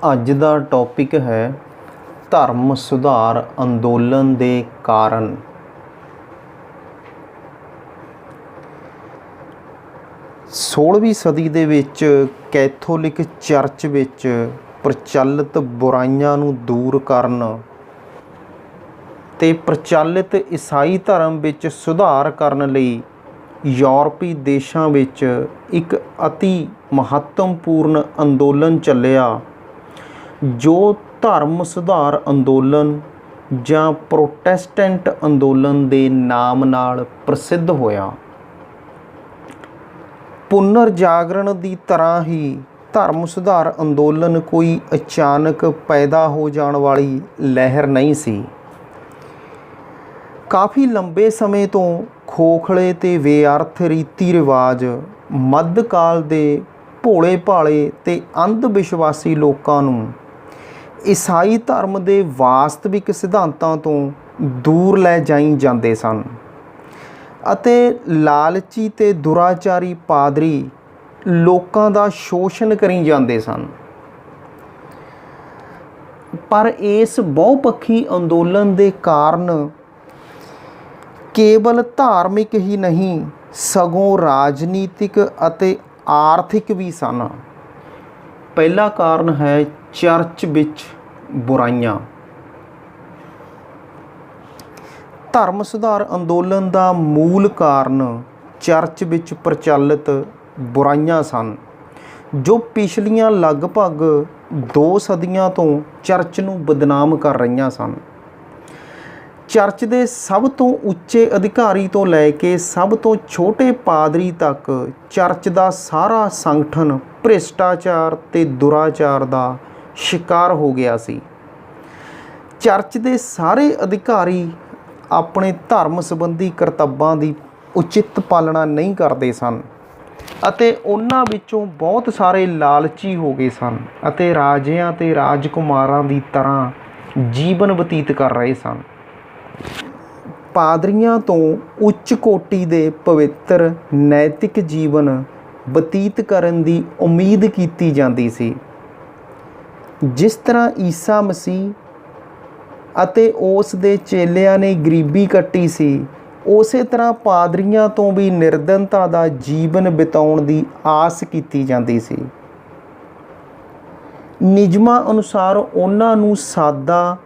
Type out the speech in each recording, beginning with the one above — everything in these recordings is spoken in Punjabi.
ਅੱਜ ਦਾ ਟੌਪਿਕ ਹੈ ਧਰਮ ਸੁਧਾਰ ਅੰਦੋਲਨ ਦੇ ਕਾਰਨ। 16ਵੀਂ ਸਦੀ ਦੇ ਵਿੱਚ ਕੈਥੋਲਿਕ ਚਰਚ ਵਿੱਚ ਪ੍ਰਚਲਿਤ ਬੁਰਾਈਆਂ ਨੂੰ ਦੂਰ ਕਰਨ ਤੇ ਪ੍ਰਚਲਿਤ ਈਸਾਈ ਧਰਮ ਵਿੱਚ ਸੁਧਾਰ ਕਰਨ ਲਈ ਯੂਰਪੀ ਦੇਸ਼ਾਂ ਵਿੱਚ ਇੱਕ ਅਤੀ ਮਹੱਤਵਪੂਰਨ ਅੰਦੋਲਨ ਚੱਲਿਆ ਜੋ ਧਰਮ ਸੁਧਾਰ ਅੰਦੋਲਨ ਜਾਂ ਪ੍ਰੋਟੈਸਟੈਂਟ ਅੰਦੋਲਨ ਦੇ ਨਾਮ ਨਾਲ ਪ੍ਰਸਿੱਧ ਹੋਇਆ। ਪੁਨਰ ਜਾਗਰਣ ਦੀ ਤਰ੍ਹਾਂ ਹੀ ਧਰਮ ਸੁਧਾਰ ਅੰਦੋਲਨ ਕੋਈ ਅਚਾਨਕ ਪੈਦਾ ਹੋ ਜਾਣ ਵਾਲੀ ਲਹਿਰ ਨਹੀਂ ਸੀ। ਕਾਫੀ ਲੰਬੇ ਸਮੇਂ ਤੋਂ ਖੋਖਲੇ ਤੇ ਬੇਅਰਥ ਰੀਤੀ ਰਿਵਾਜ ਮੱਧਕਾਲ ਦੇ ਭੋਲੇ ਭਾਲੇ ਤੇ ਅੰਧ ਵਿਸ਼ਵਾਸੀ ਲੋਕਾਂ ਨੂੰ ਈਸਾਈ ਧਰਮ ਦੇ ਵਾਸਤਵਿਕ ਸਿਧਾਂਤਾਂ ਤੋਂ ਦੂਰ ਲੈ ਜਾਈ ਜਾਂਦੇ ਸਨ ਅਤੇ ਲਾਲਚੀ ਤੇ ਦੁਰਾਚਾਰੀ ਪਾਦਰੀ ਲੋਕਾਂ ਦਾ ਸ਼ੋਸ਼ਣ ਕਰੀ ਜਾਂਦੇ ਸਨ। ਪਰ ਇਸ ਬਹੁਪੱਖੀ ਅੰਦੋਲਨ ਦੇ ਕਾਰਨ ਕੇਵਲ ਧਾਰਮਿਕ ਹੀ ਨਹੀਂ ਸਗੋਂ ਰਾਜਨੀਤਿਕ ਅਤੇ ਆਰਥਿਕ ਵੀ ਸਨ। ਪਹਿਲਾ ਕਾਰਨ ਹੈ ਚਰਚ ਵਿੱਚ ਬੁਰਾਈਆਂ। ਧਰਮ ਸੁਧਾਰ ਅੰਦੋਲਨ ਦਾ ਮੂਲ ਕਾਰਨ ਚਰਚ ਵਿੱਚ ਪ੍ਰਚਲਿਤ ਬੁਰਾਈਆਂ ਸਨ ਜੋ ਪਿਛਲੀਆਂ ਲਗਭਗ 2 ਸਦੀਆਂ ਤੋਂ ਚਰਚ ਨੂੰ ਬਦਨਾਮ ਕਰ ਰਹੀਆਂ ਸਨ। ਚਰਚ ਦੇ ਸਭ ਤੋਂ ਉੱਚੇ ਅਧਿਕਾਰੀ ਤੋਂ ਲੈ ਕੇ ਸਭ ਤੋਂ ਛੋਟੇ ਪਾਦਰੀ ਤੱਕ ਚਰਚ ਦਾ ਸਾਰਾ ਸੰਗਠਨ ਭ੍ਰਿਸ਼ਟਾਚਾਰ ਤੇ ਦੁਰਾਚਾਰ ਦਾ ਸ਼ਿਕਾਰ ਹੋ ਗਿਆ ਸੀ। ਚਰਚ ਦੇ ਸਾਰੇ ਅਧਿਕਾਰੀ ਆਪਣੇ ਧਰਮ ਸੰਬੰਧੀ ਕਰਤੱਵਾਂ ਦੀ ਉਚਿਤ ਪਾਲਣਾ ਨਹੀਂ ਕਰਦੇ ਸਨ ਅਤੇ ਉਹਨਾਂ ਵਿੱਚੋਂ ਬਹੁਤ ਸਾਰੇ ਲਾਲਚੀ ਹੋ ਗਏ ਸਨ ਅਤੇ ਰਾਜਿਆਂ ਤੇ ਰਾਜਕੁਮਾਰਾਂ ਦੀ ਤਰ੍ਹਾਂ ਜੀਵਨ ਬਤੀਤ ਕਰ ਰਹੇ ਸਨ। ਪਾਦਰੀਆਂ ਤੋਂ ਉੱਚ ਕੋਟੀ ਦੇ ਪਵਿੱਤਰ ਨੈਤਿਕ ਜੀਵਨ ਬਤੀਤ ਕਰਨ ਦੀ ਉਮੀਦ ਕੀਤੀ ਜਾਂਦੀ ਸੀ। ਜਿਸ ਤਰ੍ਹਾਂ ਈਸਾ ਮਸੀਹ ਅਤੇ ਉਸ ਦੇ ਚੇਲਿਆਂ ਨੇ ਗਰੀਬੀ ਕੱਟੀ ਸੀ, ਉਸੇ ਤਰ੍ਹਾਂ ਪਾਦਰੀਆਂ ਤੋਂ ਵੀ ਨਿਰਧਨਤਾ ਦਾ ਜੀਵਨ ਬਿਤਾਉਣ ਦੀ ਆਸ ਕੀਤੀ ਜਾਂਦੀ ਸੀ। ਨਿਯਮਾਂ ਅਨੁਸਾਰ ਉਹਨਾਂ ਨੂੰ ਸਾਦਾ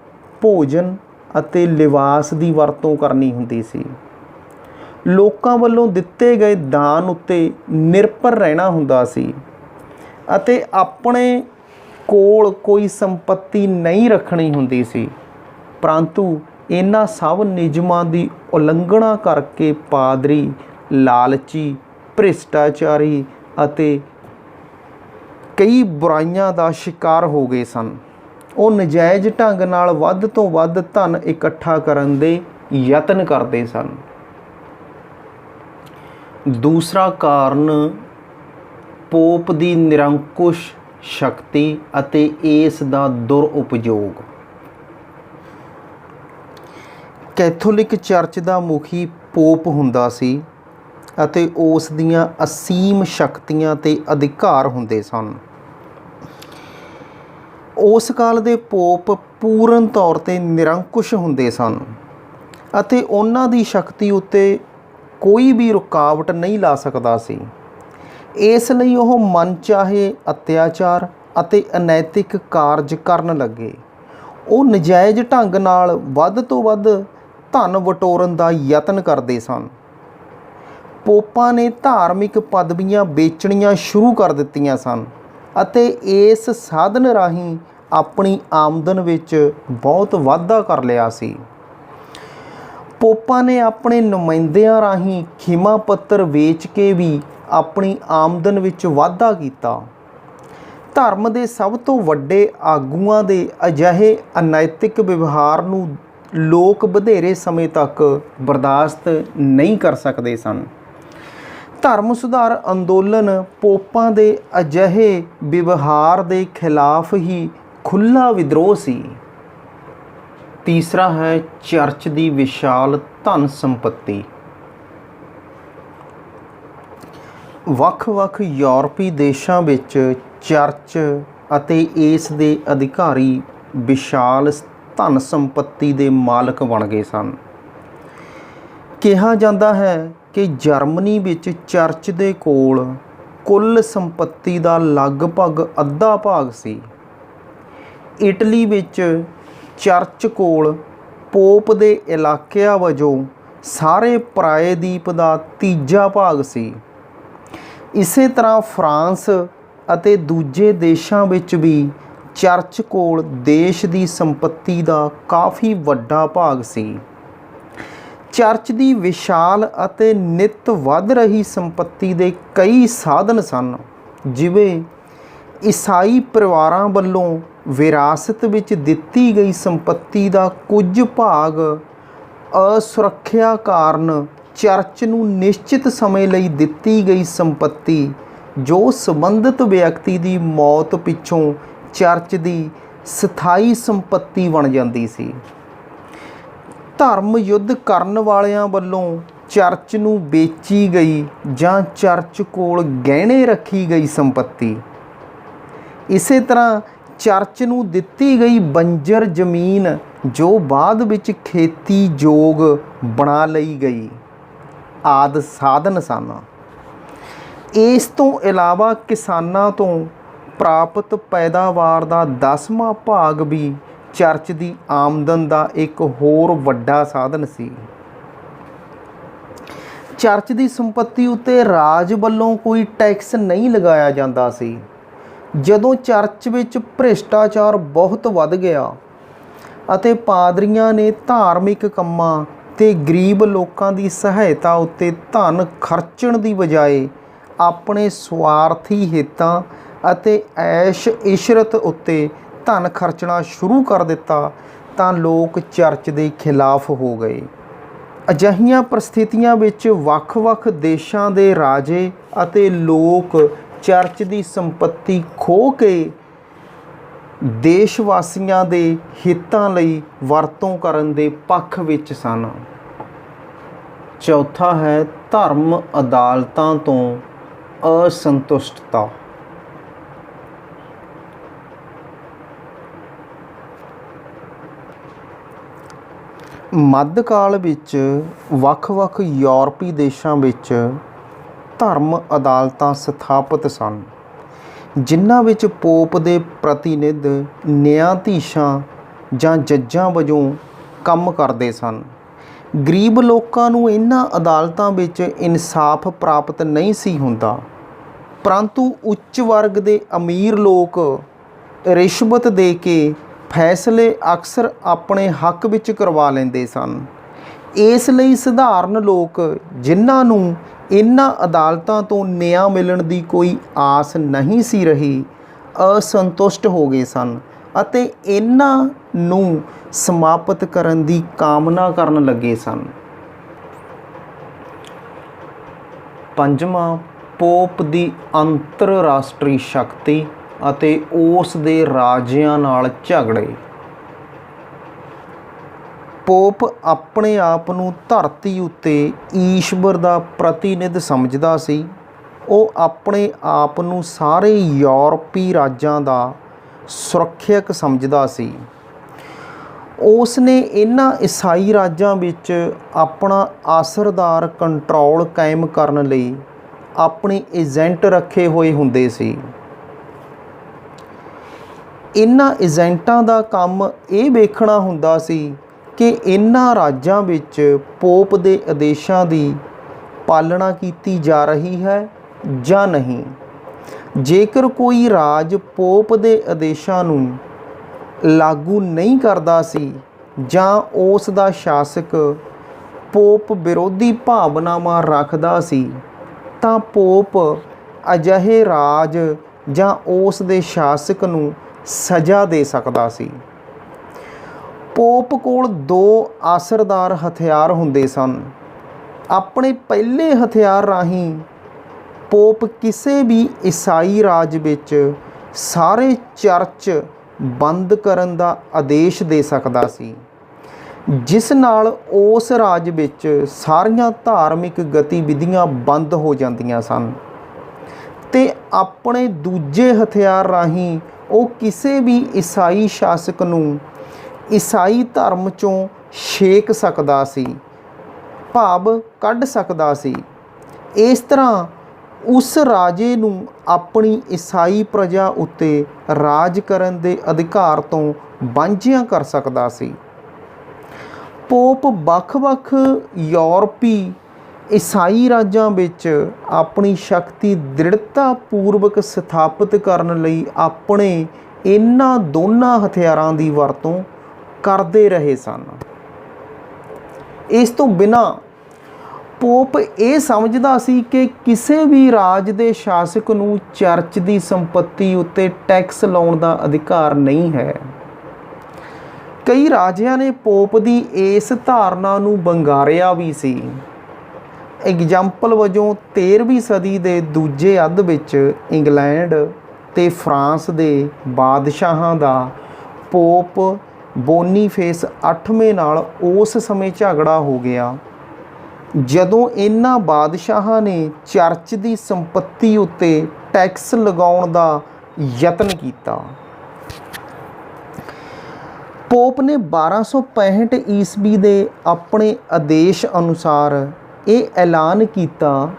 ਭੋਜਨ ਅਤੇ ਲਿਬਾਸ ਦੀ ਵਰਤੋਂ ਕਰਨੀ ਹੁੰਦੀ ਸੀ। ਲੋਕਾਂ ਵੱਲੋਂ ਦਿੱਤੇ ਗਏ ਦਾਨ ਉੱਤੇ ਨਿਰਭਰ ਰਹਿਣਾ ਹੁੰਦਾ ਸੀ ਅਤੇ ਆਪਣੇ ਕੋਲ ਕੋਈ ਸੰਪત્ਤੀ ਨਹੀਂ ਰੱਖਣੀ ਹੁੰਦੀ ਸੀ। ਪਰੰਤੂ ਇਹਨਾਂ ਸਭ ਨਿਯਮਾਂ ਦੀ ਉਲੰਘਣਾ ਕਰਕੇ ਪਾਦਰੀ ਲਾਲਚੀ, ਭ੍ਰਿਸ਼ਟਾਚਾਰੀ ਅਤੇ ਕਈ ਬੁਰਾਈਆਂ ਦਾ ਸ਼ਿਕਾਰ ਹੋ ਗਏ ਸਨ। ਉਹ ਨਜਾਇਜ਼ ਢੰਗ ਨਾਲ ਵੱਧ ਤੋਂ ਵੱਧ ਧਨ ਇਕੱਠਾ ਕਰਨ ਦੇ ਯਤਨ ਕਰਦੇ ਸਨ। ਦੂਸਰਾ ਕਾਰਨ ਪੋਪ ਦੀ ਨਿਰੰਕੁਸ਼ ਸ਼ਕਤੀ ਅਤੇ ਇਸ ਦਾ ਦੁਰਉਪਯੋਗ। ਕੈਥੋਲਿਕ ਚਰਚ ਦਾ ਮੁਖੀ ਪੋਪ ਹੁੰਦਾ ਸੀ ਅਤੇ ਉਸ ਦੀਆਂ ਅਸੀਮ ਸ਼ਕਤੀਆਂ ਤੇ ਅਧਿਕਾਰ ਹੁੰਦੇ ਸਨ। ਉਸ ਕਾਲ ਦੇ ਪੋਪ ਪੂਰਨ ਤੌਰ 'ਤੇ ਨਿਰੰਕੁਸ਼ ਹੁੰਦੇ ਸਨ ਅਤੇ ਉਹਨਾਂ ਦੀ ਸ਼ਕਤੀ ਉੱਤੇ ਕੋਈ ਵੀ ਰੁਕਾਵਟ ਨਹੀਂ ਲਾ ਸਕਦਾ ਸੀ। ਇਸ ਲਈ ਉਹ ਮਨਚਾਹੇ ਅਤਿਆਚਾਰ ਅਤੇ ਅਨੈਤਿਕ ਕਾਰਜ ਕਰਨ ਲੱਗੇ। ਉਹ ਨਜਾਇਜ਼ ਢੰਗ ਨਾਲ ਵੱਧ ਤੋਂ ਵੱਧ ਧਨ ਵਟੋਰਨ ਦਾ ਯਤਨ ਕਰਦੇ ਸਨ। ਪੋਪਾਂ ਨੇ ਧਾਰਮਿਕ ਪਦਵੀਆਂ ਵੇਚਣੀਆਂ ਸ਼ੁਰੂ ਕਰ ਦਿੱਤੀਆਂ ਸਨ ਅਤੇ ਇਸ ਸਾਧਨ ਰਾਹੀਂ ਆਪਣੀ ਆਮਦਨ ਵਿੱਚ ਬਹੁਤ ਵਾਧਾ ਕਰ ਲਿਆ ਸੀ। ਪੋਪਾਂ ਨੇ ਆਪਣੇ ਨੁਮਾਇੰਦਿਆਂ ਰਾਹੀਂ ਖਿਮਾ ਪੱਤਰ ਵੇਚ ਕੇ ਵੀ ਆਪਣੀ ਆਮਦਨ ਵਿੱਚ ਵਾਧਾ ਕੀਤਾ। ਧਰਮ ਦੇ ਸਭ ਤੋਂ ਵੱਡੇ ਆਗੂਆਂ ਦੇ ਅਜਿਹੇ ਅਨੈਤਿਕ ਵਿਵਹਾਰ ਨੂੰ ਲੋਕ ਵਧੇਰੇ ਸਮੇਂ ਤੱਕ ਬਰਦਾਸ਼ਤ ਨਹੀਂ ਕਰ ਸਕਦੇ ਸਨ। ਧਰਮ ਸੁਧਾਰ ਅੰਦੋਲਨ ਪੋਪਾਂ ਦੇ ਅਜਿਹੇ ਵਿਵਹਾਰ ਦੇ ਖਿਲਾਫ ਹੀ ਖੁੱਲ੍ਹਾ ਵਿਦਰੋਹ ਸੀ। ਤੀਸਰਾ ਹੈ ਚਰਚ ਦੀ ਵਿਸ਼ਾਲ ਧਨ ਸੰਪੱਤੀ। ਵੱਖ-ਵੱਖ ਯੂਰਪੀ ਦੇਸ਼ਾਂ ਵਿੱਚ ਚਰਚ ਅਤੇ ਇਸ ਦੇ ਅਧਿਕਾਰੀ ਵਿਸ਼ਾਲ ਧਨ ਸੰਪत्ति ਦੇ ਮਾਲਕ ਬਣ ਗਏ ਸਨ। ਕਿਹਾ ਜਾਂਦਾ ਹੈ ਕਿ ਜਰਮਨੀ ਵਿੱਚ ਚਰਚ ਦੇ ਕੋਲ ਕੁੱਲ ਸੰਪत्ति ਦਾ ਲਗਭਗ ਅੱਧਾ ਭਾਗ ਸੀ। ਇਟਲੀ ਵਿੱਚ ਚਰਚ ਕੋਲ ਪੋਪ ਦੇ ਇਲਾਕਿਆਂ ਵਜੋਂ ਸਾਰੇ ਪ੍ਰਾਇਦੀਪ ਦਾ ਤੀਜਾ ਭਾਗ ਸੀ। ਇਸੇ ਤਰ੍ਹਾਂ ਫਰਾਂਸ ਅਤੇ ਦੂਜੇ ਦੇਸ਼ਾਂ ਵਿੱਚ ਵੀ ਚਰਚ ਕੋਲ ਦੇਸ਼ ਦੀ ਸੰਪत्ति ਦਾ ਕਾਫੀ ਵੱਡਾ ਭਾਗ ਸੀ। ਚਰਚ ਦੀ ਵਿਸ਼ਾਲ ਅਤੇ ਨਿਤ ਵੱਧ ਰਹੀ ਸੰਪत्ति ਦੇ ਕਈ ਸਾਧਨ ਸਨ, ਜਿਵੇਂ ਈਸਾਈ ਪਰਿਵਾਰਾਂ ਵੱਲੋਂ ਵਿਰਾਸਤ ਵਿੱਚ ਦਿੱਤੀ ਗਈ ਸੰਪत्ति ਦਾ ਕੁਝ ਭਾਗ ਅਸੁਰੱਖਿਆ ਕਾਰਨ ਚਰਚ ਨੂੰ ਨਿਸ਼ਚਿਤ ਸਮੇਂ ਲਈ ਦਿੱਤੀ ਗਈ ਸੰਪत्ति ਜੋ ਸੰਬੰਧਿਤ ਵਿਅਕਤੀ ਦੀ ਮੌਤ ਪਿੱਛੋਂ ਚਰਚ ਦੀ ਸਥਾਈ ਸੰਪत्ति ਬਣ ਜਾਂਦੀ ਸੀ। ਧਰਮ ਯੁੱਧ ਕਰਨ ਵਾਲਿਆਂ ਵੱਲੋਂ ਚਰਚ ਨੂੰ ਵੇਚੀ ਗਈ ਜਾਂ ਚਰਚ ਕੋਲ ਗਹਿਣੇ ਰੱਖੀ ਗਈ ਸੰਪत्ति। ਇਸੇ ਤਰ੍ਹਾਂ ਚਰਚ ਨੂੰ ਦਿੱਤੀ ਗਈ ਬੰਜਰ ਜ਼ਮੀਨ ਜੋ ਬਾਅਦ ਵਿੱਚ ਖੇਤੀ ਯੋਗ ਬਣਾ ਲਈ ਗਈ ਆਦਿ ਸਾਧਨ ਸਨ। ਇਸ ਤੋਂ ਇਲਾਵਾ ਕਿਸਾਨਾਂ ਤੋਂ ਪ੍ਰਾਪਤ ਪੈਦਾਵਾਰ ਦਾ 10ਵਾਂ ਭਾਗ ਵੀ ਚਰਚ ਦੀ ਆਮਦਨ ਦਾ ਇੱਕ ਹੋਰ ਵੱਡਾ ਸਾਧਨ ਸੀ। ਚਰਚ ਦੀ ਸੰਪत्ति ਉੱਤੇ ਰਾਜ ਵੱਲੋਂ ਕੋਈ ਟੈਕਸ ਨਹੀਂ ਲਗਾਇਆ ਜਾਂਦਾ ਸੀ। ਜਦੋਂ ਚਰਚ ਵਿੱਚ ਭ੍ਰਿਸ਼ਟਾਚਾਰ ਬਹੁਤ ਵੱਧ ਗਿਆ ਅਤੇ ਪਾਦਰੀਆਂ ਨੇ ਧਾਰਮਿਕ ਕੰਮਾਂ ਤੇ ਗਰੀਬ ਲੋਕਾਂ ਦੀ ਸਹਾਇਤਾ ਉੱਤੇ ਧਨ ਖਰਚਣ ਦੀ ਬਜਾਏ ਆਪਣੇ ਸਵਾਰਥੀ ਹਿੱਤਾਂ ਅਤੇ ਐਸ਼ ਇਸ਼ਰਤ ਉੱਤੇ ਧਨ ਖਰਚਣਾ ਸ਼ੁਰੂ ਕਰ ਦਿੱਤਾ ਤਾਂ ਲੋਕ ਚਰਚ ਦੇ ਖਿਲਾਫ ਹੋ ਗਏ। ਅਜਿਹੀਆਂ ਪਰਿਸਥਿਤੀਆਂ ਵਿੱਚ ਵੱਖ-ਵੱਖ ਦੇਸ਼ਾਂ ਦੇ ਰਾਜੇ ਅਤੇ ਲੋਕ ਚਰਚ ਦੀ ਸੰਪत्ति ਖੋਹ ਕੇ ਦੇਸ਼ ਵਾਸੀਆਂ ਦੇ ਹਿੱਤਾਂ ਲਈ ਵਰਤੋਂ ਕਰਨ ਦੇ ਪੱਖ ਵਿੱਚ ਸਨ। ਚੌਥਾ ਹੈ ਧਰਮ ਅਦਾਲਤਾਂ ਤੋਂ ਅਸੰਤੁਸ਼ਟਤਾ। ਮੱਧਕਾਲ ਵਿੱਚ ਵੱਖ-ਵੱਖ ਯੂਰਪੀ ਦੇਸ਼ਾਂ ਵਿੱਚ ਧਰਮ ਅਦਾਲਤਾਂ ਸਥਾਪਿਤ ਸਨ, ਜਿਨ੍ਹਾਂ ਵਿੱਚ ਪੋਪ ਦੇ ਪ੍ਰਤੀਨਿਧ ਨਿਆਂਧੀਸ਼ਾਂ ਜਾਂ ਜੱਜਾਂ ਵਜੋਂ ਕੰਮ ਕਰਦੇ ਸਨ। ਗਰੀਬ ਲੋਕਾਂ ਨੂੰ ਇਹਨਾਂ ਅਦਾਲਤਾਂ ਵਿੱਚ ਇਨਸਾਫ ਪ੍ਰਾਪਤ ਨਹੀਂ ਸੀ ਹੁੰਦਾ, ਪਰੰਤੂ ਉੱਚ ਵਰਗ ਦੇ ਅਮੀਰ ਲੋਕ ਰਿਸ਼ਵਤ ਦੇ ਕੇ ਫੈਸਲੇ ਅਕਸਰ ਆਪਣੇ ਹੱਕ ਵਿੱਚ ਕਰਵਾ ਲੈਂਦੇ ਸਨ। ਇਸ ਲਈ ਸਧਾਰਨ ਲੋਕ, ਜਿਨ੍ਹਾਂ ਨੂੰ ਇਹਨਾਂ ਅਦਾਲਤਾਂ ਤੋਂ ਨਿਆਂ ਮਿਲਣ ਦੀ ਕੋਈ ਆਸ ਨਹੀਂ ਸੀ ਰਹੀ, ਅਸੰਤੁਸ਼ਟ ਹੋ ਗਏ ਸਨ ਅਤੇ ਇਹਨਾਂ ਨੂੰ ਸਮਾਪਤ ਕਰਨ ਦੀ ਕਾਮਨਾ ਕਰਨ ਲੱਗੇ ਸਨ। ਪੰਜਵਾਂ, ਪੋਪ ਦੀ ਅੰਤਰਰਾਸ਼ਟਰੀ ਸ਼ਕਤੀ ਅਤੇ ਉਸ ਦੇ ਰਾਜਿਆਂ ਨਾਲ ਝਗੜੇ। ਪੋਪ ਆਪਣੇ ਆਪ ਨੂੰ ਧਰਤੀ ਉੱਤੇ ਈਸ਼ਵਰ ਦਾ ਪ੍ਰਤੀਨਿਧ ਸਮਝਦਾ ਸੀ। ਉਹ ਆਪਣੇ ਆਪ ਨੂੰ ਸਾਰੇ ਯੂਰਪੀ ਰਾਜਾਂ ਦਾ ਸੁਰੱਖਿਅਕ ਸਮਝਦਾ ਸੀ। ਉਸ ਨੇ ਇਹਨਾਂ ਈਸਾਈ ਰਾਜਾਂ ਵਿੱਚ ਆਪਣਾ ਅਸਰਦਾਰ ਕੰਟਰੋਲ ਕਾਇਮ ਕਰਨ ਲਈ ਆਪਣੇ ਏਜੰਟ ਰੱਖੇ ਹੋਏ ਹੁੰਦੇ ਸੀ। ਇਹਨਾਂ ਏਜੰਟਾਂ ਦਾ ਕੰਮ ਇਹ ਵੇਖਣਾ ਹੁੰਦਾ ਸੀ ਕਿ ਇਹਨਾਂ ਰਾਜਾਂ ਵਿੱਚ ਪੋਪ ਦੇ ਆਦੇਸ਼ਾਂ ਦੀ ਪਾਲਣਾ ਕੀਤੀ ਜਾ ਰਹੀ ਹੈ ਜਾਂ ਨਹੀਂ। ਜੇਕਰ ਕੋਈ ਰਾਜ ਪੋਪ ਦੇ ਆਦੇਸ਼ਾਂ ਨੂੰ ਲਾਗੂ ਨਹੀਂ ਕਰਦਾ ਸੀ ਜਾਂ ਉਸ ਦਾ ਸ਼ਾਸਕ ਪੋਪ ਵਿਰੋਧੀ ਭਾਵਨਾਵਾਂ ਰੱਖਦਾ ਸੀ, ਤਾਂ ਪੋਪ ਅਜਿਹੇ ਰਾਜ ਜਾਂ ਉਸ ਦੇ ਸ਼ਾਸਕ ਨੂੰ ਸਜ਼ਾ ਦੇ ਸਕਦਾ ਸੀ। ਪੋਪ ਕੋਲ ਦੋ ਅਸਰਦਾਰ ਹਥਿਆਰ ਹੁੰਦੇ ਸਨ। ਆਪਣੇ ਪਹਿਲੇ ਹਥਿਆਰ ਰਾਹੀਂ ਪੋਪ ਕਿਸੇ ਵੀ ਈਸਾਈ ਰਾਜ ਵਿੱਚ ਸਾਰੇ ਚਰਚ ਬੰਦ ਕਰਨ ਦਾ ਆਦੇਸ਼ ਦੇ ਸਕਦਾ ਸੀ, ਜਿਸ ਨਾਲ ਉਸ ਰਾਜ ਵਿੱਚ ਸਾਰੀਆਂ ਧਾਰਮਿਕ ਗਤੀਵਿਧੀਆਂ ਬੰਦ ਹੋ ਜਾਂਦੀਆਂ ਸਨ। ਤੇ ਆਪਣੇ ਦੂਜੇ ਹਥਿਆਰ ਰਾਹੀਂ ਉਹ ਕਿਸੇ ਵੀ ਈਸਾਈ ਸ਼ਾਸਕ ਨੂੰ ਈਸਾਈ ਧਰਮ 'ਚੋਂ ਛੇਕ ਸਕਦਾ ਸੀ, ਭਾਵ ਕੱਢ ਸਕਦਾ ਸੀ। ਇਸ ਤਰ੍ਹਾਂ ਉਸ ਰਾਜੇ ਨੂੰ ਆਪਣੀ ਈਸਾਈ ਪ੍ਰਜਾ ਉੱਤੇ ਰਾਜ ਕਰਨ ਦੇ ਅਧਿਕਾਰ ਤੋਂ ਵਾਂਝਿਆ ਕਰ ਸਕਦਾ ਸੀ। ਪੋਪ ਵੱਖ-ਵੱਖ ਯੂਰਪੀ ਈਸਾਈ ਰਾਜਾਂ ਵਿੱਚ ਆਪਣੀ ਸ਼ਕਤੀ ਦ੍ਰਿੜਤਾ ਪੂਰਵਕ ਸਥਾਪਿਤ ਕਰਨ ਲਈ ਆਪਣੇ ਇਹਨਾਂ ਦੋਨਾਂ ਹਥਿਆਰਾਂ ਦੀ ਵਰਤੋਂ ਕਰਦੇ ਰਹੇ ਸਨ। ਇਸ ਤੋਂ ਬਿਨਾਂ ਪੋਪ ਇਹ ਸਮਝਦਾ ਸੀ ਕਿ ਕਿਸੇ ਵੀ ਰਾਜ ਦੇ ਸ਼ਾਸਕ ਨੂੰ ਚਰਚ ਦੀ ਸੰਪत्ति ਉੱਤੇ ਟੈਕਸ ਲਾਉਣ ਦਾ ਅਧਿਕਾਰ ਨਹੀਂ ਹੈ। ਕਈ ਰਾਜਿਆਂ ਨੇ ਪੋਪ ਦੀ ਇਸ ਧਾਰਨਾ ਨੂੰ ਵੰਗਾਰਿਆ ਵੀ ਸੀ। ਐਗਜ਼ਾਮਪਲ ਵਜੋਂ 13ਵੀਂ ਸਦੀ ਦੇ ਦੂਜੇ ਅੱਧ ਵਿੱਚ ਇੰਗਲੈਂਡ ਤੇ ਫਰਾਂਸ ਦੇ ਬਾਦਸ਼ਾਹਾਂ ਦਾ ਪੋਪ ਬੋਨੀਫੇਸ 8ਵੇਂ ਨਾਲ ਉਸ ਸਮੇਂ ਝਗੜਾ ਹੋ ਗਿਆ ਜਦੋਂ ਇਹਨਾਂ ਬਾਦਸ਼ਾਹਾਂ ਨੇ ਚਰਚ ਦੀ ਸੰਪत्ति ਉੱਤੇ ਟੈਕਸ ਲਗਾਉਣ ਦਾ ਯਤਨ ਕੀਤਾ। ਪੋਪ ਨੇ 1265 ਈਸਵੀ ਦੇ ਆਪਣੇ ਆਦੇਸ਼ ਅਨੁਸਾਰ ਇਹ ਐਲਾਨ ਕੀਤਾ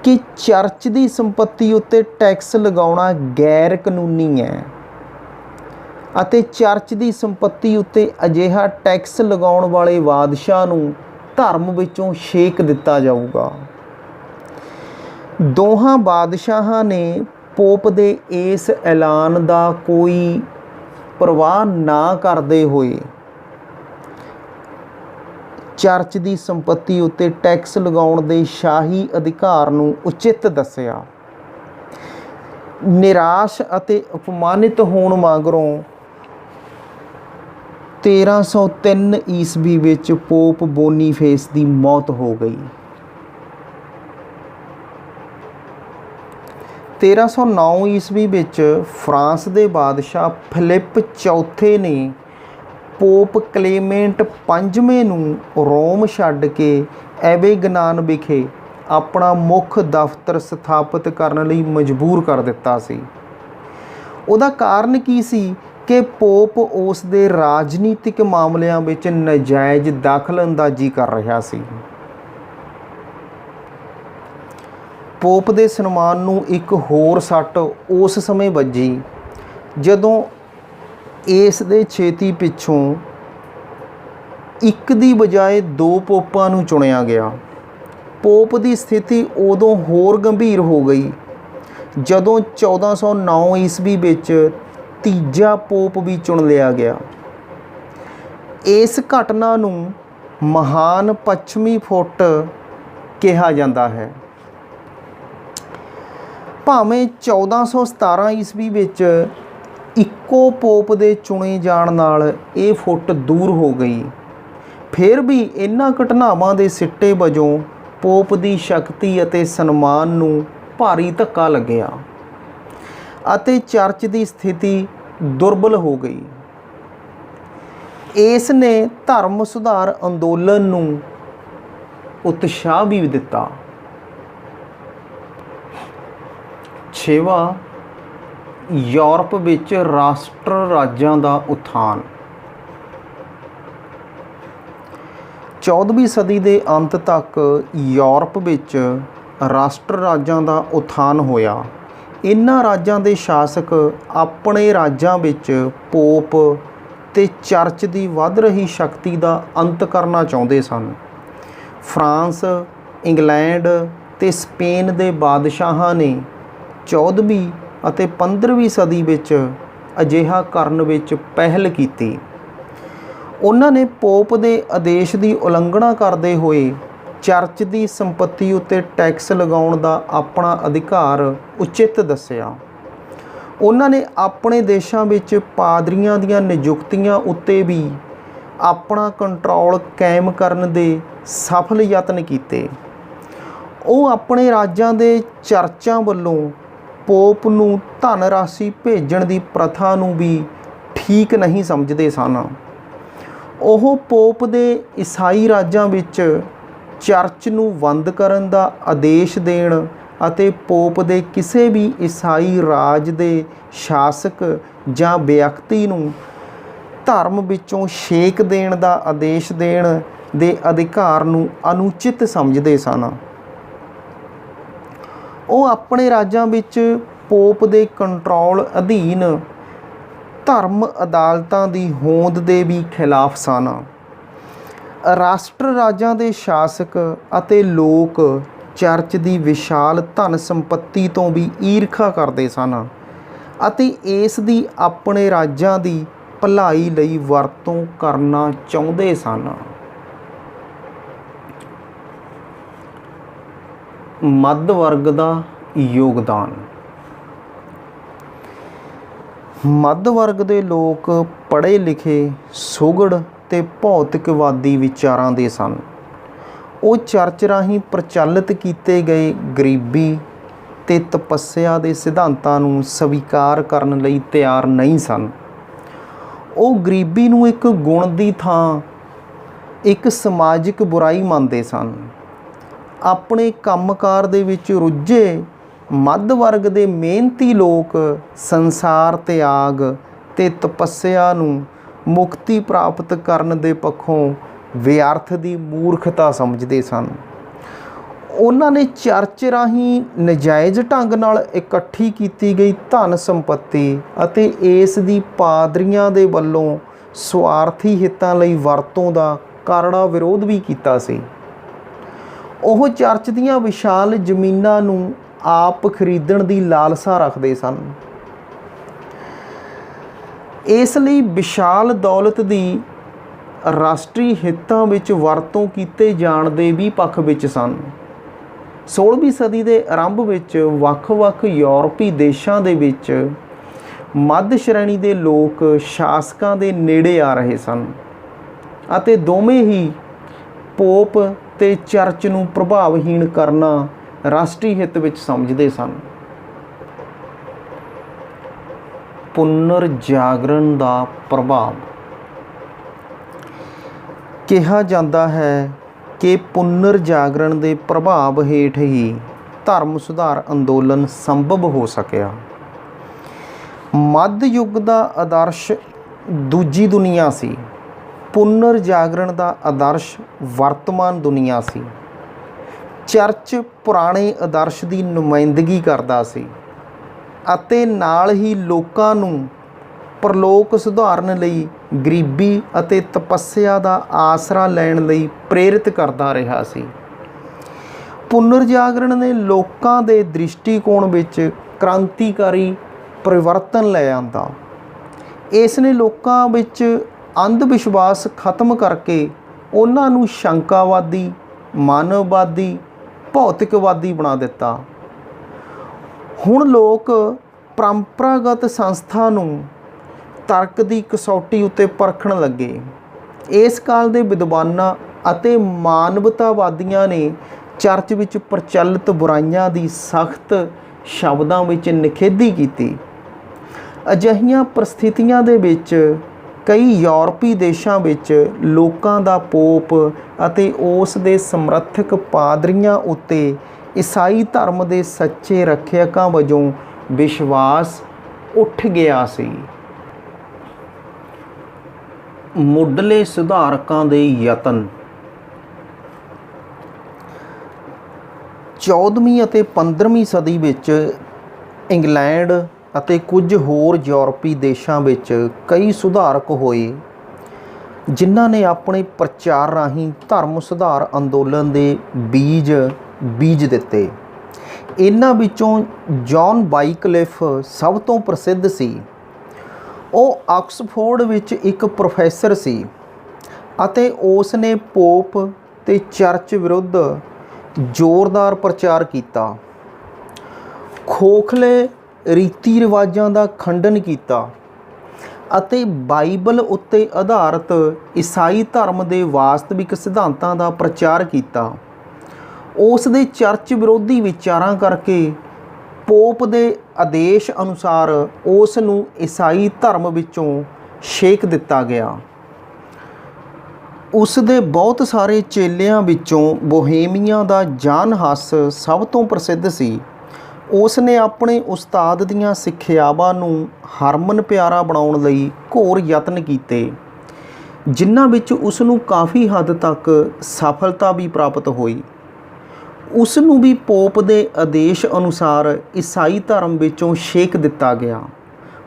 ਕਿ ਚਰਚ ਦੀ ਸੰਪत्ति ਉੱਤੇ ਟੈਕਸ ਲਗਾਉਣਾ ਗੈਰ ਕਾਨੂੰਨੀ ਹੈ ਅਤੇ ਚਰਚ ਦੀ ਸੰਪत्ति ਉੱਤੇ ਅਜਿਹਾ ਟੈਕਸ ਲਗਾਉਣ ਵਾਲੇ ਬਾਦਸ਼ਾਹ ਨੂੰ ਧਰਮ ਵਿੱਚੋਂ ਛੇਕ ਦਿੱਤਾ ਜਾਊਗਾ। ਦੋਹਾਂ ਬਾਦਸ਼ਾਹਾਂ ਨੇ ਪੋਪ ਦੇ ਇਸ ਐਲਾਨ ਦਾ ਕੋਈ ਪਰਵਾਹ ਨਾ ਕਰਦੇ ਹੋਏ ਚਰਚ ਦੀ ਸੰਪत्ति ਉੱਤੇ ਟੈਕਸ ਲਗਾਉਣ ਦੇ ਸ਼ਾਹੀ ਅਧਿਕਾਰ ਨੂੰ ਉਚਿਤ ਦੱਸਿਆ। ਨਿਰਾਸ਼ ਅਤੇ ਅਪਮਾਨਿਤ ਹੋਣ ਮਗਰੋਂ 1303 ਈਸਵੀ ਵਿੱਚ ਪੋਪ ਬੋਨੀਫੇਸ ਦੀ ਮੌਤ ਹੋ ਗਈ। 1309 ਈਸਵੀ ਵਿੱਚ ਫਰਾਂਸ ਦੇ ਬਾਦਸ਼ਾਹ ਫਿਲਿਪ ਚੌਥੇ ਨੇ ਪੋਪ ਕਲੇਮੈਂਟ ਪੰਜਵੇਂ ਨੂੰ ਰੋਮ ਛੱਡ ਕੇ ਐਵੇਗਨਾਨ ਵਿਖੇ ਆਪਣਾ ਮੁੱਖ ਦਫ਼ਤਰ ਸਥਾਪਿਤ ਕਰਨ ਲਈ ਮਜਬੂਰ ਕਰ ਦਿੱਤਾ ਸੀ। ਉਹਦਾ ਕਾਰਨ ਕੀ ਸੀ ਕਿ ਪੋਪ ਉਸ ਦੇ ਰਾਜਨੀਤਿਕ ਮਾਮਲਿਆਂ ਵਿੱਚ ਨਾਜਾਇਜ਼ ਦਖਲ-ਅੰਦਾਜ਼ੀ ਕਰ ਰਿਹਾ ਸੀ। ਪੋਪ ਦੇ ਸਨਮਾਨ ਨੂੰ ਇੱਕ ਹੋਰ ਸੱਟ ਉਸ ਸਮੇਂ ਵੱਜੀ ਜਦੋਂ ਇਸ ਦੇ ਛੇਤੀ ਪਿੱਛੋਂ ਇੱਕ ਦੀ ਬਜਾਏ 2 ਪੋਪਾਂ ਨੂੰ ਚੁਣਿਆ ਗਿਆ। ਪੋਪ ਦੀ ਸਥਿਤੀ ਉਦੋਂ ਹੋਰ ਗੰਭੀਰ ਹੋ ਗਈ ਜਦੋਂ 1409 ਈਸਵੀ ਵਿੱਚ ਤੀਜਾ ਪੋਪ ਵੀ ਚੁਣ ਲਿਆ ਗਿਆ। ਇਸ ਘਟਨਾ ਨੂੰ ਮਹਾਨ ਪੱਛਮੀ ਫੁੱਟ ਕਿਹਾ ਜਾਂਦਾ ਹੈ। ਭਾਵੇਂ 1417 ਈਸਵੀ ਵਿੱਚ ਇੱਕੋ ਪੋਪ ਦੇ ਚੁਣੇ ਜਾਣ ਨਾਲ ਇਹ ਫੁੱਟ ਦੂਰ ਹੋ ਗਈ, ਫਿਰ ਵੀ ਇਹਨਾਂ ਘਟਨਾਵਾਂ ਦੇ ਸਿੱਟੇ ਵਜੋਂ ਪੋਪ ਦੀ ਸ਼ਕਤੀ ਅਤੇ ਸਨਮਾਨ ਨੂੰ ਭਾਰੀ ਧੱਕਾ ਲੱਗਿਆ ਅਤੇ ਚਰਚ ਦੀ ਸਥਿਤੀ ਦੁਰਬਲ ਹੋ ਗਈ। ਇਸ ਨੇ ਧਰਮ ਸੁਧਾਰ ਅੰਦੋਲਨ ਨੂੰ ਉਤਸ਼ਾਹ ਵੀ ਦਿੱਤਾ। 6ਵਾਂ ਯੂਰਪ ਵਿੱਚ ਰਾਸ਼ਟਰ ਰਾਜਾਂ ਦਾ ਉਥਾਨ। 14ਵੀਂ ਸਦੀ ਦੇ ਅੰਤ ਤੱਕ ਯੂਰਪ ਵਿੱਚ ਰਾਸ਼ਟਰ ਰਾਜਾਂ ਦਾ ਉਥਾਨ ਹੋਇਆ। ਇਹਨਾਂ ਰਾਜਾਂ ਦੇ ਸ਼ਾਸਕ ਆਪਣੇ ਰਾਜਾਂ ਵਿੱਚ ਪੋਪ ਤੇ ਚਰਚ ਦੀ ਵੱਧ ਰਹੀ ਸ਼ਕਤੀ ਦਾ ਅੰਤ ਕਰਨਾ ਚਾਹੁੰਦੇ ਸਨ। ਫਰਾਂਸ, ਇੰਗਲੈਂਡ ਤੇ ਸਪੇਨ ਦੇ ਬਾਦਸ਼ਾਹਾਂ ਨੇ 14ਵੀਂ ਅਤੇ 15ਵੀਂ ਸਦੀ ਵਿੱਚ ਅਜਿਹਾ ਕਰਨ ਵਿੱਚ ਪਹਿਲ ਕੀਤੀ। ਉਹਨਾਂ ਨੇ ਪੋਪ ਦੇ ਆਦੇਸ਼ ਦੀ ਉਲੰਘਣਾ ਕਰਦੇ ਹੋਏ ਚਰਚ ਦੀ ਸੰਪत्ति ਉੱਤੇ ਟੈਕਸ ਲਗਾਉਣ ਦਾ ਆਪਣਾ ਅਧਿਕਾਰ ਉਚਿਤ ਦੱਸਿਆ। ਉਹਨਾਂ ਨੇ ਆਪਣੇ ਦੇਸ਼ਾਂ ਵਿੱਚ ਪਾਦਰੀਆਂ ਦੀਆਂ ਨਿਯੁਕਤੀਆਂ ਉੱਤੇ ਵੀ ਆਪਣਾ ਕੰਟਰੋਲ ਕਾਇਮ ਕਰਨ ਦੇ ਸਫਲ ਯਤਨ ਕੀਤੇ। ਉਹ ਆਪਣੇ ਰਾਜਾਂ ਦੇ ਚਰਚਾਂ ਵੱਲੋਂ ਪੋਪ ਨੂੰ ਧਨ ਰਾਸ਼ੀ ਭੇਜਣ ਦੀ ਪ੍ਰਥਾ ਨੂੰ ਵੀ ਠੀਕ ਨਹੀਂ ਸਮਝਦੇ ਸਨ। ਉਹ ਪੋਪ ਦੇ ਈਸਾਈ ਰਾਜਾਂ ਵਿੱਚ ਚਰਚ ਨੂੰ ਬੰਦ ਕਰਨ ਦਾ ਆਦੇਸ਼ ਦੇਣ ਅਤੇ ਪੋਪ ਦੇ ਕਿਸੇ ਵੀ ਈਸਾਈ ਰਾਜ ਦੇ ਸ਼ਾਸਕ ਜਾਂ ਵਿਅਕਤੀ ਨੂੰ ਧਰਮ ਵਿੱਚੋਂ ਛੇਕ ਦੇਣ ਦਾ ਆਦੇਸ਼ ਦੇਣ ਦੇ ਅਧਿਕਾਰ ਨੂੰ ਅਨੁਚਿਤ ਸਮਝਦੇ ਸਨ। ਉਹ ਆਪਣੇ ਰਾਜਾਂ ਵਿੱਚ ਪੋਪ ਦੇ ਕੰਟਰੋਲ ਅਧੀਨ ਧਰਮ ਅਦਾਲਤਾਂ ਦੀ ਹੋਂਦ ਦੇ ਵੀ ਖਿਲਾਫ ਸਨ। ਰਾਸ਼ਟਰ ਰਾਜਾਂ ਦੇ ਸ਼ਾਸਕ ਅਤੇ ਲੋਕ ਚਰਚ ਦੀ ਵਿਸ਼ਾਲ ਧਨ ਸੰਪੱਤੀ ਤੋਂ ਵੀ ਈਰਖਾ ਕਰਦੇ ਸਨ ਅਤੇ ਇਸ ਦੀ ਆਪਣੇ ਰਾਜਾਂ ਦੀ ਭਲਾਈ ਲਈ ਵਰਤੋਂ ਕਰਨਾ ਚਾਹੁੰਦੇ ਸਨ। ਮੱਧ ਵਰਗ ਦਾ ਯੋਗਦਾਨ। ਮੱਧ ਵਰਗ ਦੇ ਲੋਕ ਪੜ੍ਹੇ ਲਿਖੇ, ਸੁਘੜ ਤੇ ਭੌਤਿਕਵਾਦੀ ਵਿਚਾਰਾਂ ਦੇ ਸਨ। ਉਹ ਚਰਚ ਰਾਹੀਂ ਪ੍ਰਚਲਿਤ ਕੀਤੇ ਗਏ ਗਰੀਬੀ ਤੇ ਤਪੱਸਿਆ ਦੇ ਸਿਧਾਂਤਾਂ ਨੂੰ ਸਵੀਕਾਰ ਕਰਨ ਲਈ ਤਿਆਰ ਨਹੀਂ ਸਨ। ਉਹ ਗਰੀਬੀ ਨੂੰ ਇੱਕ ਗੁਣ ਦੀ ਥਾਂ ਇੱਕ ਸਮਾਜਿਕ ਬੁਰਾਈ ਮੰਨਦੇ ਸਨ। ਆਪਣੇ ਕੰਮਕਾਰ ਦੇ ਵਿੱਚ ਰੁੱਝੇ ਮੱਧ ਵਰਗ ਦੇ ਮਿਹਨਤੀ ਲੋਕ ਸੰਸਾਰ ਤਿਆਗ ਤੇ ਤਪੱਸਿਆ ਨੂੰ ਮੁਕਤੀ ਪ੍ਰਾਪਤ ਕਰਨ ਦੇ ਪੱਖੋਂ ਵਿਅਰਥ ਦੀ ਮੂਰਖਤਾ ਸਮਝਦੇ ਸਨ। ਉਹਨਾਂ ਨੇ ਚਰਚ ਰਾਹੀਂ ਨਜਾਇਜ਼ ਢੰਗ ਨਾਲ ਇਕੱਠੀ ਕੀਤੀ ਗਈ ਧਨ ਸੰਪੱਤੀ ਅਤੇ ਇਸ ਦੀ ਪਾਦਰੀਆਂ ਦੇ ਵੱਲੋਂ ਸਵਾਰਥੀ ਹਿੱਤਾਂ ਲਈ ਵਰਤੋਂ ਦਾ ਕਰੜਾ ਵਿਰੋਧ ਵੀ ਕੀਤਾ ਸੀ। ਉਹ ਚਰਚ ਦੀਆਂ ਵਿਸ਼ਾਲ ਜ਼ਮੀਨਾਂ ਨੂੰ ਆਪ ਖਰੀਦਣ ਦੀ ਲਾਲਸਾ ਰੱਖਦੇ ਸਨ। ਇਸ ਲਈ ਵਿਸ਼ਾਲ ਦੌਲਤ ਦੀ ਰਾਸ਼ਟਰੀ ਹਿੱਤਾਂ ਵਿੱਚ ਵਰਤੋਂ ਕੀਤੇ ਜਾਣ ਦੇ ਵੀ ਪੱਖ ਵਿੱਚ ਸਨ। 16ਵੀਂ ਸਦੀ ਦੇ ਆਰੰਭ ਵਿੱਚ ਵੱਖ-ਵੱਖ ਯੂਰਪੀ ਦੇਸ਼ਾਂ ਦੇ ਵਿੱਚ ਮੱਧ ਸ਼੍ਰੇਣੀ ਦੇ ਲੋਕ ਸ਼ਾਸਕਾਂ ਦੇ ਨੇੜੇ ਆ ਰਹੇ ਸਨ ਅਤੇ ਦੋਵੇਂ ਹੀ ਪੋਪ ਤੇ ਚਰਚ ਨੂੰ ਪ੍ਰਭਾਵਹੀਣ ਕਰਨਾ ਰਾਸ਼ਟਰੀ ਹਿੱਤ ਵਿੱਚ ਸਮਝਦੇ ਸਨ। ਪੁਨਰ ਜਾਗਰਣ ਦਾ ਪ੍ਰਭਾਵ। ਕਿਹਾ ਜਾਂਦਾ ਹੈ ਕਿ ਪੁਨਰ ਜਾਗਰਣ ਦੇ ਪ੍ਰਭਾਵ ਹੇਠ ਹੀ ਧਰਮ ਸੁਧਾਰ ਅੰਦੋਲਨ ਸੰਭਵ ਹੋ ਸਕਿਆ। ਮੱਧ ਯੁੱਗ ਦਾ ਆਦਰਸ਼ ਦੂਜੀ ਦੁਨੀਆ ਸੀ। ਪੁਨਰ ਜਾਗਰਣ ਦਾ ਆਦਰਸ਼ ਵਰਤਮਾਨ ਦੁਨੀਆ ਸੀ। ਚਰਚ ਪੁਰਾਣੇ ਆਦਰਸ਼ ਦੀ ਨੁਮਾਇੰਦਗੀ ਕਰਦਾ ਸੀ ਅਤੇ ਨਾਲ ਹੀ ਲੋਕਾਂ ਨੂੰ ਪਰਲੋਕ ਸੁਧਾਰਨ ਲਈ ਗਰੀਬੀ ਅਤੇ ਤਪੱਸਿਆ ਦਾ ਆਸਰਾ ਲੈਣ ਲਈ ਪ੍ਰੇਰਿਤ ਕਰਦਾ ਰਿਹਾ ਸੀ। ਪੁਨਰ ਜਾਗਰਣ ਨੇ ਲੋਕਾਂ ਦੇ ਦ੍ਰਿਸ਼ਟੀਕੋਣ ਵਿੱਚ ਕ੍ਰਾਂਤੀਕਾਰੀ ਪਰਿਵਰਤਨ ਲੈ ਆਂਦਾ। ਇਸ ਨੇ ਲੋਕਾਂ ਵਿੱਚ ਅੰਧ ਵਿਸ਼ਵਾਸ ਖਤਮ ਕਰਕੇ ਉਹਨਾਂ ਨੂੰ ਸ਼ੰਕਾਵਾਦੀ, ਮਾਨਵਵਾਦੀ, ਭੌਤਿਕਵਾਦੀ ਬਣਾ ਦਿੱਤਾ। ਹੁਣ ਲੋਕ ਪਰੰਪਰਾਗਤ ਸੰਸਥਾ ਨੂੰ ਤਰਕ ਦੀ ਕਸੌਟੀ ਉੱਤੇ ਪਰਖਣ ਲੱਗੇ। ਇਸ ਕਾਲ ਦੇ ਵਿਦਵਾਨਾਂ ਅਤੇ ਮਾਨਵਤਾਵਾਦੀਆਂ ਨੇ ਚਰਚ ਵਿੱਚ ਪ੍ਰਚਲਿਤ ਬੁਰਾਈਆਂ ਦੀ ਸਖਤ ਸ਼ਬਦਾਂ ਵਿੱਚ ਨਿਖੇਧੀ ਕੀਤੀ। ਅਜਿਹੀਆਂ ਪ੍ਰਸਥਿਤੀਆਂ ਦੇ ਵਿੱਚ ਕਈ ਯੂਰਪੀ ਦੇਸ਼ਾਂ ਵਿੱਚ ਲੋਕਾਂ ਦਾ ਪੋਪ ਅਤੇ ਉਸ ਦੇ ਸਮਰਥਕ ਪਾਦਰੀਆਂ ਉੱਤੇ ਈਸਾਈ ਧਰਮ ਦੇ ਸੱਚੇ ਰੱਖਿਅਕਾਂ ਵਜੋਂ ਵਿਸ਼ਵਾਸ ਉੱਠ ਗਿਆ ਸੀ। ਮੁੱਢਲੇ ਸੁਧਾਰਕਾਂ ਦੇ ਯਤਨ। 14ਵੀਂ ਅਤੇ 15ਵੀਂ ਸਦੀ ਵਿੱਚ ਇੰਗਲੈਂਡ ਅਤੇ ਕੁਝ ਹੋਰ ਯੂਰਪੀ ਦੇਸ਼ਾਂ ਵਿੱਚ ਕਈ ਸੁਧਾਰਕ ਹੋਏ ਜਿਨ੍ਹਾਂ ਨੇ ਆਪਣੇ ਪ੍ਰਚਾਰ ਰਾਹੀਂ ਧਰਮ ਸੁਧਾਰ ਅੰਦੋਲਨ ਦੇ ਬੀਜ ਦਿੱਤੇ। ਇਹਨਾਂ ਵਿੱਚੋਂ ਜੌਨ ਵਾਈਕਲਿਫ ਸਭ ਤੋਂ ਪ੍ਰਸਿੱਧ ਸੀ। ਉਹ ਆਕਸਫੋਰਡ ਵਿੱਚ ਇੱਕ ਪ੍ਰੋਫੈਸਰ ਸੀ ਅਤੇ ਉਸ ਨੇ ਪੋਪ ਤੇ ਚਰਚ ਵਿਰੁੱਧ ਜ਼ੋਰਦਾਰ ਪ੍ਰਚਾਰ ਕੀਤਾ। ਖੋਖਲੇ ਰੀਤੀ ਰਿਵਾਜਾਂ ਦਾ ਖੰਡਨ ਕੀਤਾ ਅਤੇ ਬਾਈਬਲ ਉੱਤੇ ਆਧਾਰਿਤ ਈਸਾਈ ਧਰਮ ਦੇ ਵਾਸਤਵਿਕ ਸਿਧਾਂਤਾਂ ਦਾ ਪ੍ਰਚਾਰ ਕੀਤਾ। ਉਸ ਦੇ ਚਰਚ ਵਿਰੋਧੀ ਵਿਚਾਰਾਂ ਕਰਕੇ ਪੋਪ ਦੇ ਆਦੇਸ਼ ਅਨੁਸਾਰ ਉਸ ਨੂੰ ਈਸਾਈ ਧਰਮ ਵਿੱਚੋਂ ਛੇਕ ਦਿੱਤਾ ਗਿਆ। ਉਸ ਦੇ ਬਹੁਤ ਸਾਰੇ ਚੇਲਿਆਂ ਵਿੱਚੋਂ ਬੋਹੇਮੀਆ ਦਾ ਜਾਨ ਹਸ ਸਭ ਤੋਂ ਪ੍ਰਸਿੱਧ ਸੀ। ਉਸ ਨੇ ਆਪਣੇ ਉਸਤਾਦ ਦੀਆਂ ਸਿੱਖਿਆਵਾਂ ਨੂੰ ਹਰਮਨ ਪਿਆਰਾ ਬਣਾਉਣ ਲਈ ਘੋਰ ਯਤਨ ਕੀਤੇ, ਜਿਨ੍ਹਾਂ ਵਿੱਚ ਉਸ ਨੂੰ ਕਾਫੀ ਹੱਦ ਤੱਕ ਸਫਲਤਾ ਵੀ ਪ੍ਰਾਪਤ ਹੋਈ। ਉਸ ਨੂੰ ਵੀ ਪੋਪ ਦੇ ਆਦੇਸ਼ ਅਨੁਸਾਰ ਈਸਾਈ ਧਰਮ ਵਿੱਚੋਂ ਛੇਕ ਦਿੱਤਾ ਗਿਆ।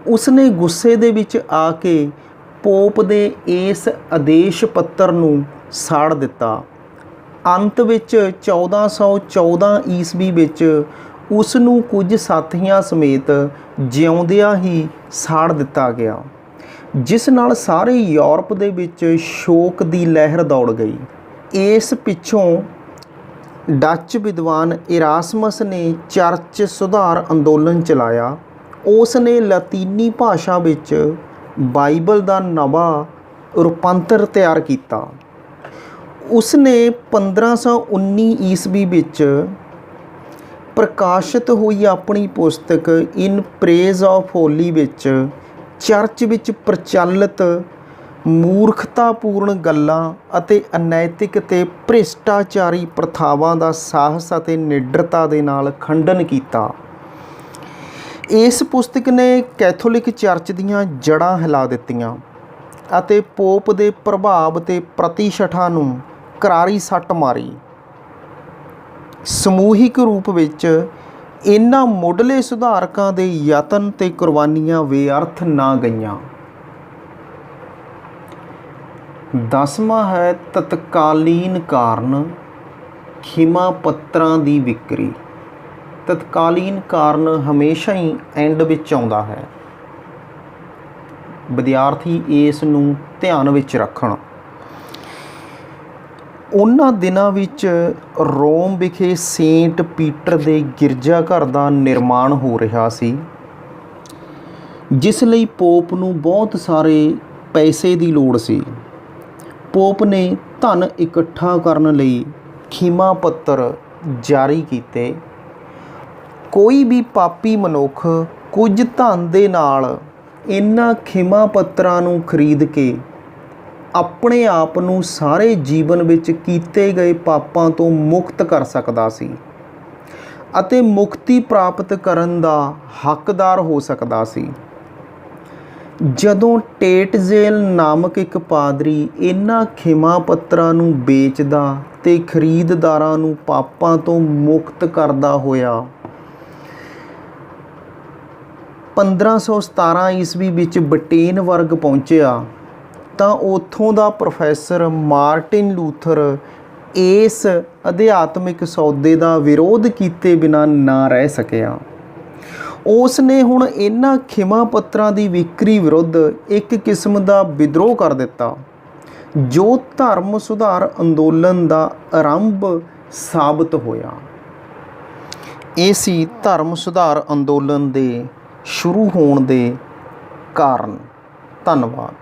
ਉਸ ਨੇ ਗੁੱਸੇ ਦੇ ਵਿੱਚ ਆ ਕੇ ਪੋਪ ਦੇ ਇਸ ਆਦੇਸ਼ ਪੱਤਰ ਨੂੰ ਸਾੜ ਦਿੱਤਾ। ਅੰਤ ਵਿੱਚ 1414 ਈਸਵੀ ਵਿੱਚ ਉਸ ਨੂੰ ਕੁਝ ਸਾਥੀਆਂ ਸਮੇਤ ਜਿਉਂਦਿਆਂ ਹੀ ਸਾੜ ਦਿੱਤਾ ਗਿਆ, ਜਿਸ ਨਾਲ ਸਾਰੇ ਯੂਰਪ ਦੇ ਵਿੱਚ ਸ਼ੋਕ ਦੀ ਲਹਿਰ ਦੌੜ ਗਈ। ਇਸ ਪਿੱਛੋਂ ਡੱਚ ਵਿਦਵਾਨ ਇਰਾਸਮਸ ਨੇ ਚਰਚ ਸੁਧਾਰ ਅੰਦੋਲਨ ਚਲਾਇਆ। ਉਸ ਨੇ ਲਾਤੀਨੀ ਭਾਸ਼ਾ ਵਿੱਚ ਬਾਈਬਲ ਦਾ ਨਵਾਂ ਰੂਪਾਂਤਰ ਤਿਆਰ ਕੀਤਾ। ਉਸ ਨੇ 1519 ਈਸਵੀ ਵਿੱਚ ਪ੍ਰਕਾਸ਼ਿਤ ਹੋਈ ਆਪਣੀ ਪੁਸਤਕ ਇਨ ਪ੍ਰੇਜ਼ ਆਫ ਹੋਲੀ ਵਿੱਚ ਚਰਚ ਵਿੱਚ ਪ੍ਰਚਲਿਤ ਮੂਰਖਤਾਪੂਰਨ ਗੱਲਾਂ ਅਤੇ ਅਨੈਤਿਕ ਤੇ ਭ੍ਰਿਸ਼ਟਾਚਾਰੀ ਪ੍ਰਥਾਵਾਂ ਦਾ ਸਾਹਸ ਅਤੇ ਨਿਡਰਤਾ ਦੇ ਨਾਲ ਖੰਡਨ ਕੀਤਾ। ਇਸ ਪੁਸਤਕ ਨੇ ਕੈਥੋਲਿਕ ਚਰਚ ਦੀਆਂ ਜੜ੍ਹਾਂ ਹਿਲਾ ਦਿੱਤੀਆਂ ਅਤੇ ਪੋਪ ਦੇ ਪ੍ਰਭਾਵ ਤੇ ਪ੍ਰਤੀਸ਼ਠਾ ਨੂੰ ਕਰਾਰੀ ਸੱਟ ਮਾਰੀ। ਸਮੂਹਿਕ ਰੂਪ ਵਿੱਚ ਇਹਨਾਂ ਮੁੱਢਲੇ ਸੁਧਾਰਕਾਂ ਦੇ ਯਤਨ ਤੇ ਕੁਰਬਾਨੀਆਂ ਬੇਅਰਥ ਨਾ ਗਈਆਂ। 10ਵਾਂ ਹੈ ਤਤਕਾਲੀਨ ਕਾਰਨ ਖਿਮਾ ਪੱਤਰਾਂ ਦੀ ਵਿਕਰੀ। ਤਤਕਾਲੀਨ ਕਾਰਨ ਹਮੇਸ਼ਾ ਹੀ ਐਂਡ ਵਿੱਚ ਆਉਂਦਾ ਹੈ। ਵਿਦਿਆਰਥੀ ਇਸ ਨੂੰ ਧਿਆਨ ਵਿੱਚ ਰੱਖਣ। ਉਹਨਾਂ ਦਿਨਾਂ ਵਿੱਚ ਰੋਮ ਵਿਖੇ ਸੇਂਟ ਪੀਟਰ ਦੇ ਗਿਰਜਾ ਘਰ ਦਾ ਨਿਰਮਾਣ ਹੋ ਰਿਹਾ ਸੀ, ਜਿਸ ਲਈ ਪੋਪ ਨੂੰ ਬਹੁਤ ਸਾਰੇ ਪੈਸੇ ਦੀ ਲੋੜ ਸੀ। ਪੋਪ ਨੇ ਧਨ ਇਕੱਠਾ ਕਰਨ ਲਈ ਖਿਮਾ ਪੱਤਰ ਜਾਰੀ ਕੀਤੇ। ਕੋਈ ਵੀ ਪਾਪੀ ਮਨੁੱਖ ਕੁਝ ਧਨ ਦੇ ਨਾਲ ਇਹਨਾਂ ਖਿਮਾ ਪੱਤਰਾਂ ਨੂੰ ਖਰੀਦ ਕੇ ਆਪਣੇ ਆਪ ਨੂੰ ਸਾਰੇ ਜੀਵਨ ਵਿੱਚ ਕੀਤੇ ਗਏ ਪਾਪਾਂ ਤੋਂ ਮੁਕਤ ਕਰ ਸਕਦਾ ਸੀ ਅਤੇ ਮੁਕਤੀ ਪ੍ਰਾਪਤ ਕਰਨ ਦਾ ਹੱਕਦਾਰ ਹੋ ਸਕਦਾ ਸੀ। ਜਦੋਂ ਟੇਟਜ਼ੇਲ ਨਾਮਕ ਇੱਕ ਪਾਦਰੀ ਇਹਨਾਂ ਖਿਮਾ ਪੱਤਰਾਂ ਨੂੰ ਵੇਚਦਾ ਤੇ ਖਰੀਦਦਾਰਾਂ ਨੂੰ ਪਾਪਾਂ ਤੋਂ ਮੁਕਤ ਕਰਦਾ ਹੋਇਆ 1517 ਈਸਵੀ ਵਿੱਚ ਬਟੇਨਬਰਗ ਪਹੁੰਚਿਆ, ਤਾਂ ਉੱਥੋਂ ਦਾ ਪ੍ਰੋਫੈਸਰ ਮਾਰਟਿਨ ਲੂਥਰ ਇਸ ਅਧਿਆਤਮਿਕ ਸੌਦੇ ਦਾ ਵਿਰੋਧ ਕੀਤੇ ਬਿਨਾਂ ਨਾ ਰਹਿ ਸਕਿਆ। ਉਸ ਨੇ ਹੁਣ ਇਹਨਾਂ ਖਿਮਾ ਪੱਤਰਾਂ ਦੀ ਵਿਕਰੀ ਵਿਰੁੱਧ ਇੱਕ ਕਿਸਮ ਦਾ ਵਿਦਰੋਹ ਕਰ ਦਿੱਤਾ, ਜੋ ਧਰਮ ਸੁਧਾਰ ਅੰਦੋਲਨ ਦਾ ਆਰੰਭ ਸਾਬਤ ਹੋਇਆ। ਇਹ ਸੀ ਧਰਮ ਸੁਧਾਰ ਅੰਦੋਲਨ ਦੇ ਸ਼ੁਰੂ ਹੋਣ ਦੇ ਕਾਰਨ। ਧੰਨਵਾਦ।